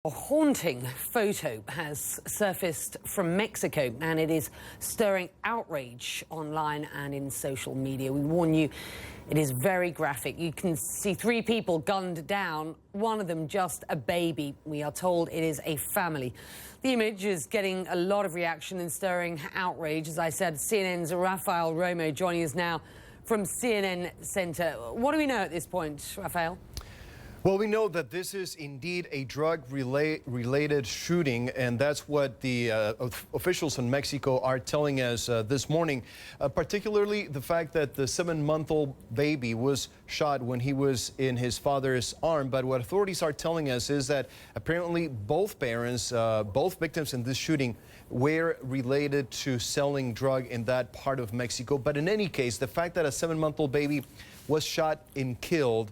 A haunting photo has surfaced from Mexico, and it is stirring outrage online and in social media. We warn you, it is very graphic. You can see three people gunned down, one of them just a baby. We are told it is a family. The image is getting a lot of reaction and stirring outrage. As I said, CNN's Rafael Romo joining us now from CNN Center. What do we know at this point, Rafael? Well, we know that this is indeed a drug-related shooting, and that's what the officials in Mexico are telling us this morning, particularly the fact that the 7-month-old baby was shot when he was in his father's arm. But what authorities are telling us is that apparently both parents, both victims in this shooting, were related to selling drug in that part of Mexico. But in any case, the fact that a 7-month-old baby was shot and killed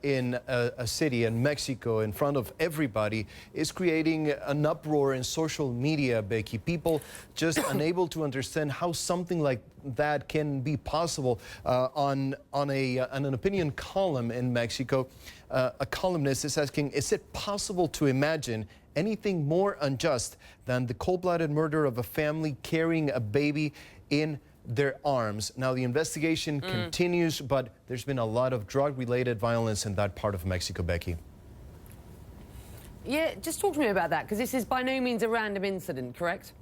in a city in Mexico in front of everybody is creating an uproar in social media, Becky. People just unable to understand how something like that can be possible. On an opinion column in Mexico, a columnist is asking, is it possible to imagine anything more unjust than the cold-blooded murder of a family carrying a baby in their arms? Now, the investigation continues, but there's been a lot of drug-related violence in that part of Mexico, Becky. Yeah, just talk to me about that, because this is by no means a random incident, correct?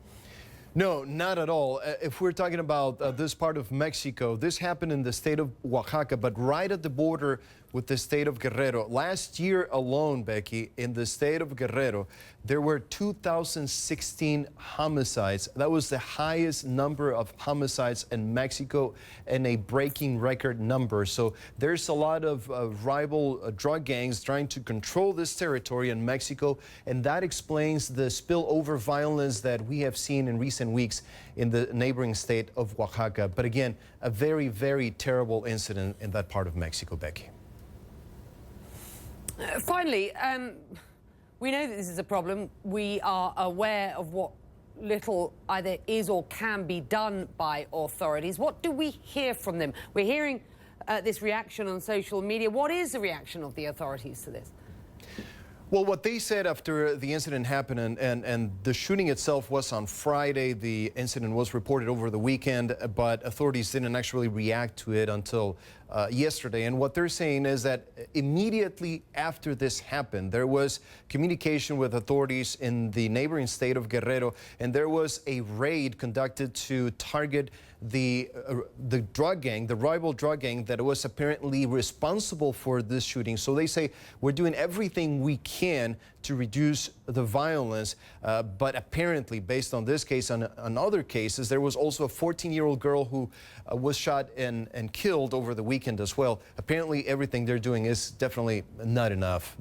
No, not at all. If we're talking about this part of Mexico, this happened in the state of Oaxaca, but right at the border with the state of Guerrero. Last year alone, Becky, in the state of Guerrero, there were 2,016 homicides. That was the highest number of homicides in Mexico and a breaking record number. So there's a lot of rival drug gangs trying to control this territory in Mexico, and that explains the spillover violence that we have seen in recent weeks in the neighboring state of Oaxaca. But again, a very, very terrible incident in that part of Mexico, Becky. Finally, we know that this is a problem. We are aware of what little either is or can be done by authorities. What do we hear from them? We're hearing this reaction on social media. What is the reaction of the authorities to this? Well, what they said after the incident happened, and the shooting itself was on Friday. The incident was reported over the weekend, but authorities didn't actually react to it until yesterday. And what they're saying is that immediately after this happened, there was communication with authorities in the neighboring state of Guerrero, and there was a raid conducted to target the drug gang, the rival drug gang that was apparently responsible for this shooting. So they say, we're doing everything we can to reduce the violence, but apparently, based on this case and other cases, there was also a 14-year-old girl who was shot and killed over the weekend as well. Apparently, everything they're doing is definitely not enough.